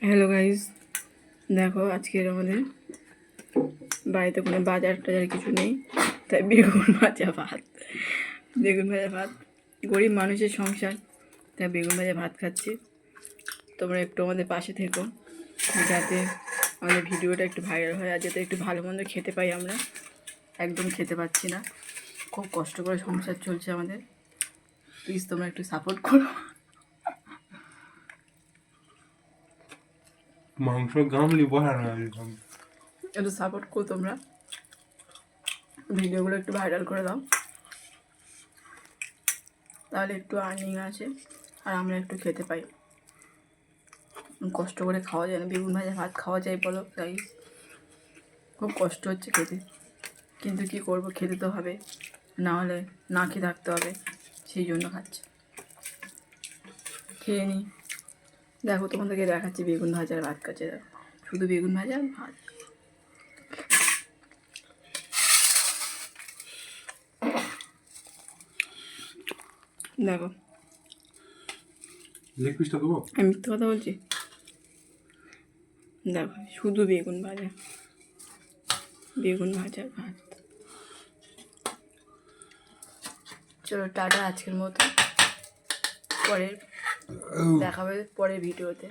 Hello guys, দেখো আজকের আমাদের বাড়িতে কোনো বাজার টাজার কিছু নেই, তাই বেগুন ভাজা ভাত। গরিব মানুষের সংসার, তাই বেগুন ভাজা ভাত খাচ্ছি। তোমরা একটু আমাদের পাশে থেকো, যাতে আমাদের ভিডিওটা একটু ভাইরাল হয়, আর যাতে একটু ভালো মন্দ খেতে পাই। আমরা একদম খেতে পাচ্ছি না, খুব কষ্ট করে সংসার চলছে আমাদের। প্লিজ তোমরা একটু সাপোর্ট করো। মাংস গামলি বলা না, একটু সাপোর্ট করো তোমরা, ভিডিওগুলো একটু ভাইরাল করে দাও, তাহলে একটু আর্নিং আসে আর আমরা একটু খেতে পাই। কষ্ট করে খাওয়া যায় না, বেগুন ভাজা ভাত খাওয়া যায় বলো? তাই খুব কষ্ট হচ্ছে খেতে, কিন্তু কি করব, খেতে তো হবে, না হলে না খেয়ে থাকতে হবে, সেই জন্য খাচ্ছি। খেয়ে নিই। দেখো তোমাদেরকে দেখাচ্ছি বেগুন ভাজা আর ভাত খাচ্ছে, দেখো শুধু বেগুন ভাজা আর ভাত। দেখো লেগ পিসটা দেবো? আমি মিথ্যে কথা বলছি? দেখো শুধু বেগুন ভাজা, বেগুন ভাজা ভাত। চলো টাটা আজকের মতো, পরে দেখা হবে পরের ভিডিওতে।